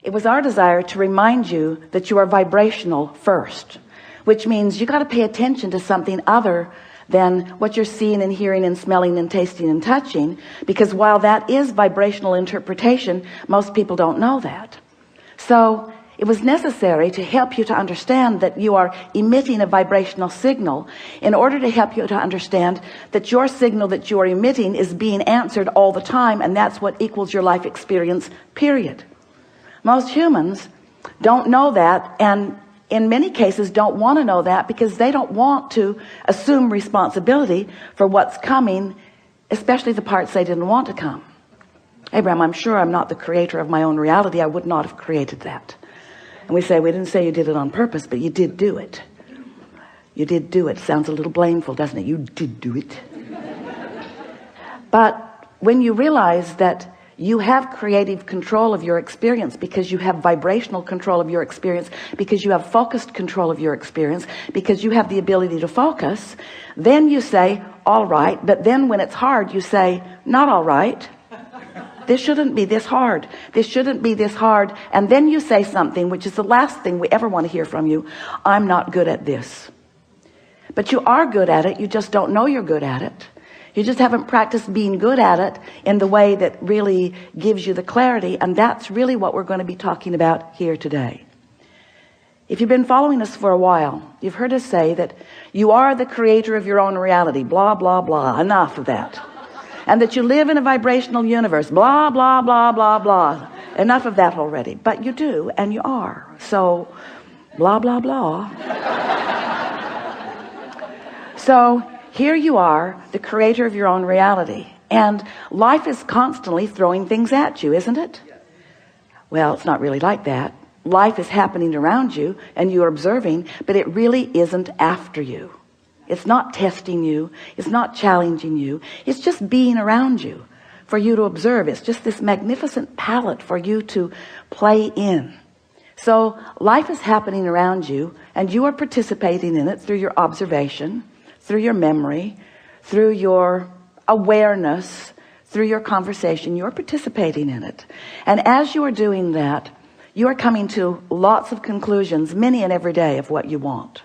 It was our desire to remind you that you are vibrational first, which means you got to pay attention to something other than what you're seeing and hearing and smelling and tasting and touching, because while that is vibrational interpretation, most people don't know that. So it was necessary to help you to understand that you are emitting a vibrational signal in order to help you to understand that your signal that you are emitting is being answered all the time, and that's what equals your life experience, period. Most humans don't know that, and in many cases don't want to know that, because they don't want to assume responsibility for what's coming, especially the parts they didn't want to come. Abraham, I'm sure I'm not the creator of my own reality. I would not have created that. And we say, we didn't say you did it on purpose, but you did do it. You did do it. Sounds a little blameful, doesn't it? You did do it. But when you realize that you have creative control of your experience, because you have vibrational control of your experience, because you have focused control of your experience, because you have the ability to focus, then you say, all right. But then when it's hard, you say, not all right. This shouldn't be this hard. This shouldn't be this hard. And then you say something, which is the last thing we ever want to hear from you. I'm not good at this. But you are good at it. You just don't know you're good at it. You just haven't practiced being good at it in the way that really gives you the clarity. And that's really what we're going to be talking about here today. If you've been following us for a while, you've heard us say that you are the creator of your own reality, blah, blah, blah. Enough of that. And that you live in a vibrational universe, blah, blah, blah, blah, blah. Enough of that already. But you do, and you are. So, blah, blah, blah. So, here you are, the creator of your own reality. And life is constantly throwing things at you, isn't it? Well, it's not really like that. Life is happening around you, and you're observing, but it really isn't after you. It's not testing you. It's not challenging you. It's just being around you for you to observe. It's just this magnificent palette for you to play in. So life is happening around you, and you are participating in it through your observation, through your memory, through your awareness, through your conversation. You're participating in it. And as you are doing that, you are coming to lots of conclusions, many and every day, of what you want.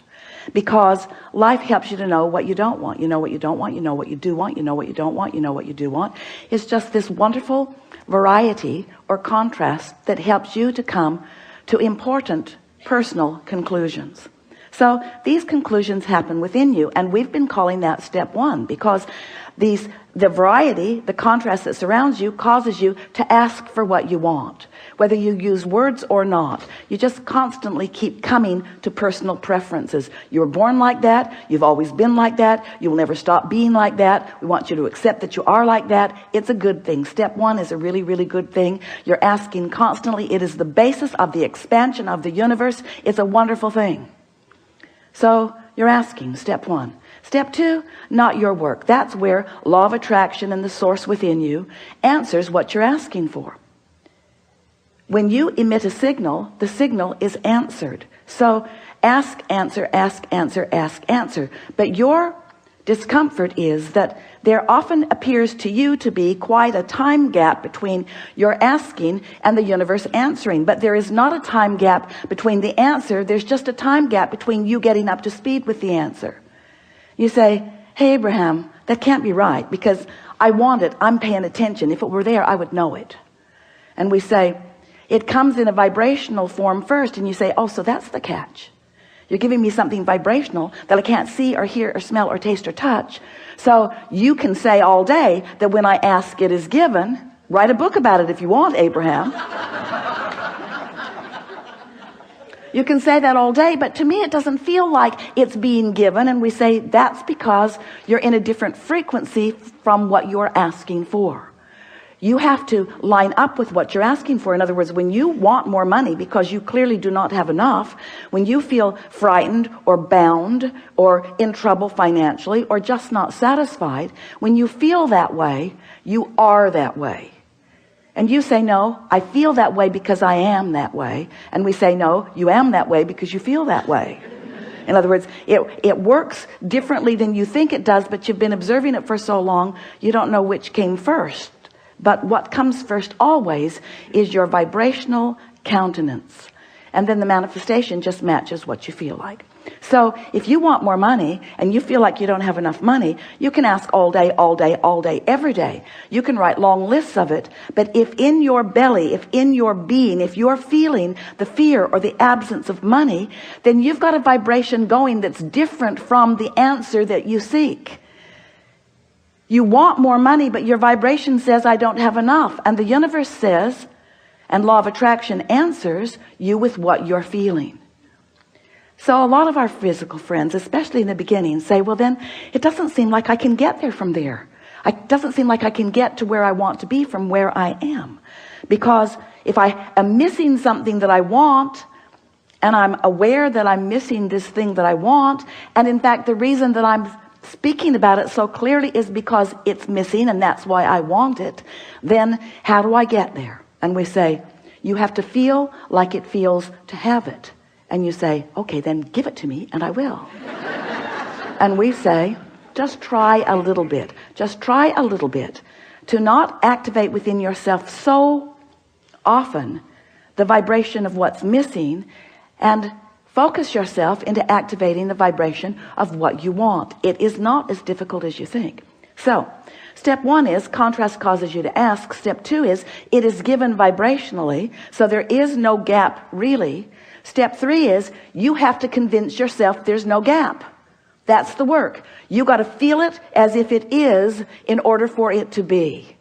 Because life helps you to know what you don't want. You know what you don't want. You know what you do want. You know what you don't want. You know what you do want. It's just this wonderful variety or contrast that helps you to come to important personal conclusions. So these conclusions happen within you, and we've been calling that step one, because the variety, the contrast that surrounds you, causes you to ask for what you want, whether you use words or not. You just constantly keep coming to personal preferences. You were born like that. You've always been like that. You will never stop being like that. We want you to accept that you are like that. It's a good thing. Step one is a really, really good thing. You're asking constantly. It is the basis of the expansion of the universe. It's a wonderful thing. So you're asking, step one. Step two, not your work. That's where law of attraction and the source within you answers what you're asking for. When you emit a signal, the signal is answered. So ask, answer, ask, answer, ask, answer. But your discomfort is that there often appears to you to be quite a time gap between your asking and the universe answering. But there is not a time gap between the answer. There's just a time gap between you getting up to speed with the answer. You say, hey, Abraham, that can't be right, because I want it. I'm paying attention. If it were there, I would know it. And we say, it comes in a vibrational form first. And you say, oh, so that's the catch. You're giving me something vibrational that I can't see or hear or smell or taste or touch. So you can say all day that when I ask, it is given. Write a book about it if you want, Abraham. You can say that all day, but to me it doesn't feel like it's being given. And we say that's because you're in a different frequency from what you're asking for. You have to line up with what you're asking for. In other words, when you want more money because you clearly do not have enough, when you feel frightened or bound or in trouble financially or just not satisfied, when you feel that way, you are that way. And you say, no, I feel that way because I am that way. And we say, no, you am that way because you feel that way. In other words, it works differently than you think it does, but you've been observing it for so long, you don't know which came first. But what comes first always is your vibrational countenance. And then the manifestation just matches what you feel like. So if you want more money and you feel like you don't have enough money, you can ask all day, all day, all day, every day. You can write long lists of it. But if in your belly, if in your being, if you're feeling the fear or the absence of money, then you've got a vibration going that's different from the answer that you seek. You want more money, but your vibration says, I don't have enough. And the universe says, and law of attraction answers you with what you're feeling. So a lot of our physical friends, especially in the beginning, say, well, then it doesn't seem like I can get there from there. It doesn't seem like I can get to where I want to be from where I am. Because if I am missing something that I want, and I'm aware that I'm missing this thing that I want, and in fact, the reason that I'm speaking about it so clearly is because it's missing, and that's why I want it, then how do I get there? And we say, you have to feel like it feels to have it. And you say, okay, then give it to me and I will. And we say, just try a little bit. Just try a little bit to not activate within yourself so often the vibration of what's missing, and focus yourself into activating the vibration of what you want. It is not as difficult as you think. So step 1 is contrast causes you to ask. Step 2 is it is given vibrationally, so there is no gap really. Step 3 is you have to convince yourself there's no gap. That's the work. You got to feel it as if it is in order for it to be.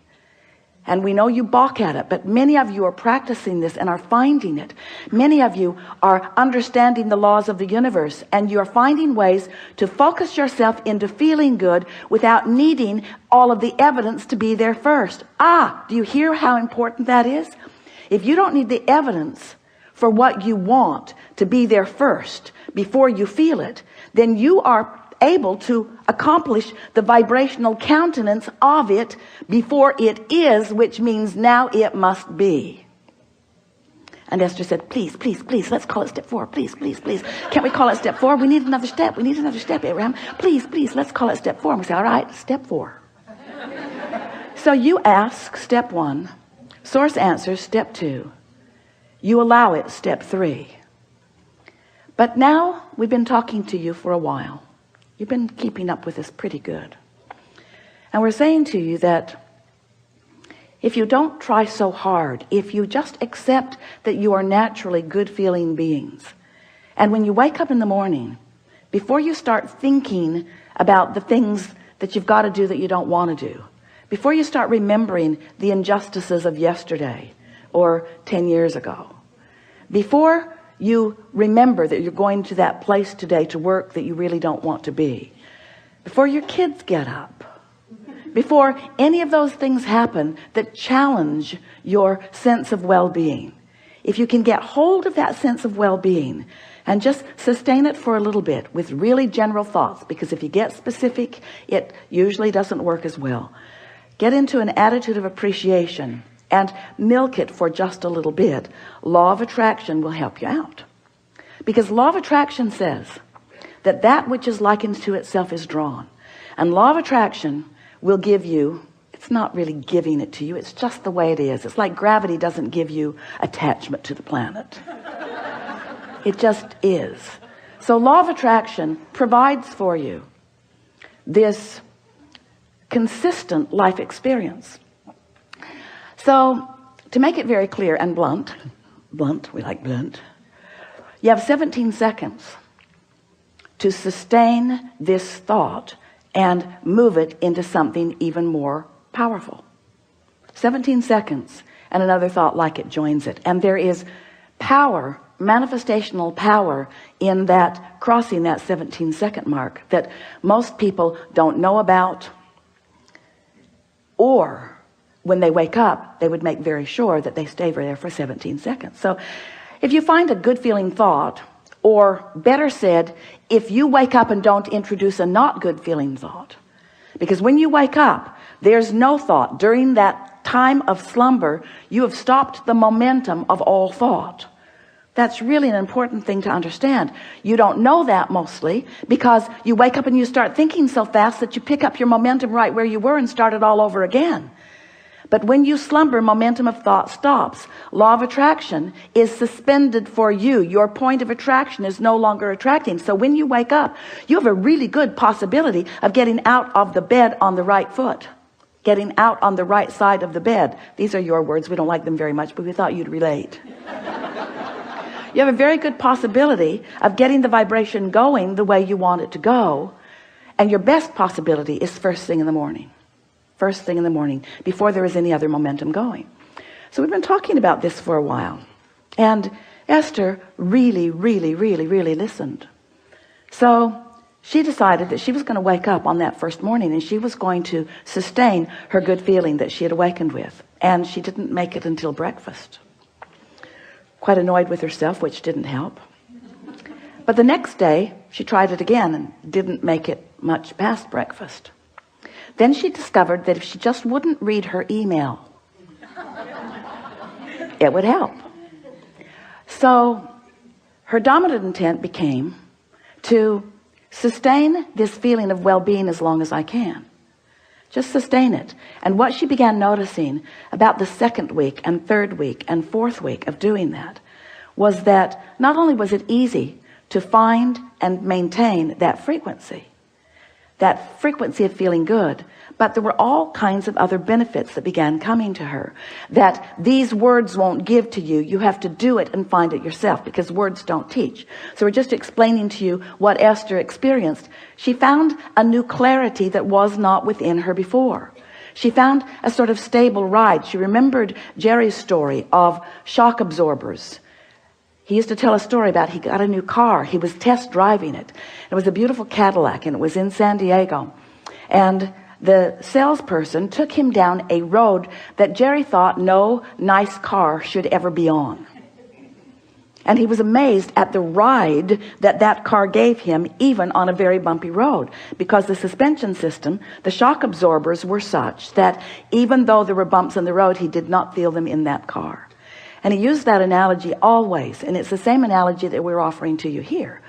And we know you balk at it, but many of you are practicing this and are finding it. Many of you are understanding the laws of the universe, and you're finding ways to focus yourself into feeling good without needing all of the evidence to be there first. Do you hear how important that is? If you don't need the evidence for what you want to be there first before you feel it, then you are able to accomplish the vibrational countenance of it before it is, which means now it must be. And Esther said, please, please, please, let's call it step 4. Please, please, please. Can't we call it step 4? We need another step. We need another step, Abraham. Please, please, let's call it step 4. And we say, all right, step 4. So you ask, step 1. Source answers, step 2. You allow it, step 3. But now we've been talking to you for a while. You've been keeping up with us pretty good. And we're saying to you that if you don't try so hard, if you just accept that you are naturally good feeling beings, and when you wake up in the morning, before you start thinking about the things that you've got to do that you don't want to do, before you start remembering the injustices of yesterday or 10 years ago, before you remember that you're going to that place today to work that you really don't want to be, before your kids get up, before any of those things happen that challenge your sense of well-being, if you can get hold of that sense of well-being and just sustain it for a little bit with really general thoughts, because if you get specific, it usually doesn't work as well. Get into an attitude of appreciation and milk it for just a little bit. Law of attraction will help you out, because law of attraction says that that which is likened to itself is drawn, and law of attraction will give you, it's not really giving it to you, it's just the way it is. It's like gravity doesn't give you attachment to the planet. It just is. So law of attraction provides for you this consistent life experience. So to make it very clear and blunt, we like blunt, you have 17 seconds to sustain this thought and move it into something even more powerful. 17 seconds and another thought like it joins it. And there is power, manifestational power in that, crossing that 17-second mark, that most people don't know about, or when they wake up, they would make very sure that they stay there for 17 seconds. So if you find a good feeling thought, or better said, if you wake up and don't introduce a not good feeling thought, because when you wake up, there's no thought. During that time of slumber, you have stopped the momentum of all thought. That's really an important thing to understand. You don't know that mostly because you wake up and you start thinking so fast that you pick up your momentum right where you were and start it all over again. But when you slumber, momentum of thought stops. Law of attraction is suspended for you. Your point of attraction is no longer attracting. So when you wake up, you have a really good possibility of getting out of the bed on the right foot, getting out on the right side of the bed. These are your words. We don't like them very much, but we thought you'd relate. You have a very good possibility of getting the vibration going the way you want it to go. And your best possibility is first thing in the morning. First thing in the morning, before there is any other momentum going. So we've been talking about this for a while. And Esther really listened. So she decided that she was going to wake up on that first morning and she was going to sustain her good feeling that she had awakened with. And she didn't make it until breakfast. Quite annoyed with herself, which didn't help. But the next day, she tried it again and didn't make it much past breakfast. Then she discovered that if she just wouldn't read her email, it would help. So her dominant intent became to sustain this feeling of well-being as long as I can. Just sustain it. And what she began noticing about the second week and third week and fourth week of doing that was that not only was it easy to find and maintain that frequency of feeling good, but there were all kinds of other benefits that began coming to her that these words won't give to you. You have to do it and find it yourself, because words don't teach. So we're just explaining to you what Esther experienced. She found a new clarity that was not within her before. She found a sort of stable ride. She remembered Jerry's story of shock absorbers. He used to tell a story about he got a new car. He was test driving it. It was a beautiful Cadillac and it was in San Diego. And the salesperson took him down a road that Jerry thought no nice car should ever be on. And he was amazed at the ride that that car gave him, even on a very bumpy road, because the suspension system, the shock absorbers were such that even though there were bumps in the road, he did not feel them in that car. And he used that analogy always, and it's the same analogy that we're offering to you here.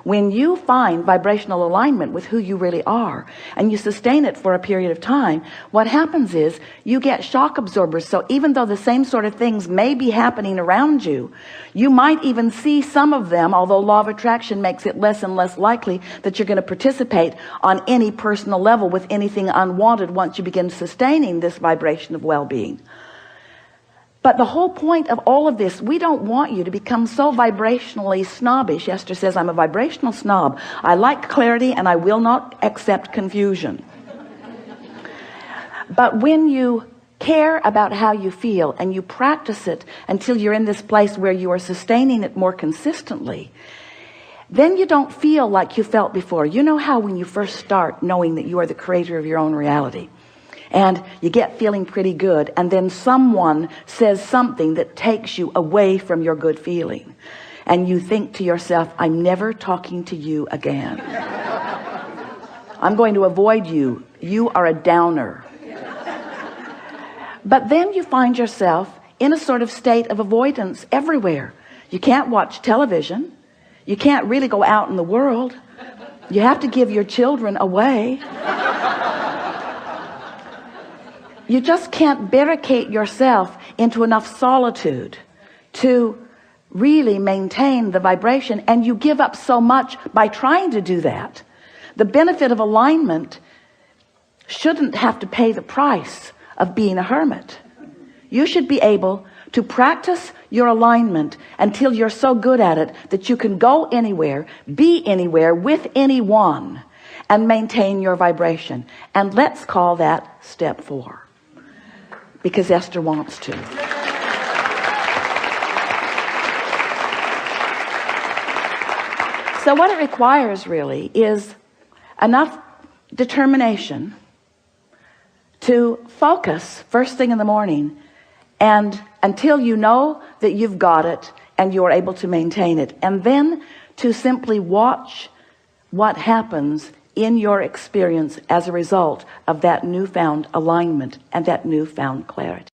When you find vibrational alignment with who you really are and you sustain it for a period of time, what happens is you get shock absorbers. So even though the same sort of things may be happening around you, you might even see some of them, although law of attraction makes it less and less likely that you're going to participate on any personal level with anything unwanted once you begin sustaining this vibration of well-being. But the whole point of all of this, we don't want you to become so vibrationally snobbish. Esther says, I'm a vibrational snob. I like clarity and I will not accept confusion. But when you care about how you feel and you practice it until you're in this place where you are sustaining it more consistently, then you don't feel like you felt before. You know how when you first start knowing that you are the creator of your own reality, and you get feeling pretty good, and then someone says something that takes you away from your good feeling, and you think to yourself, I'm never talking to you again. I'm going to avoid you. You are a downer. But then you find yourself in a sort of state of avoidance everywhere. You can't watch television. You can't really go out in the world. You have to give your children away. You just can't barricade yourself into enough solitude to really maintain the vibration, and you give up so much by trying to do that. The benefit of alignment shouldn't have to pay the price of being a hermit. You should be able to practice your alignment until you're so good at it that you can go anywhere, be anywhere with anyone, and maintain your vibration. And let's call that step 4. Because Esther wants to. So what it requires really is enough determination to focus first thing in the morning, and until you know that you've got it and you're able to maintain it, and then to simply watch what happens in your experience as a result of that newfound alignment and that newfound clarity.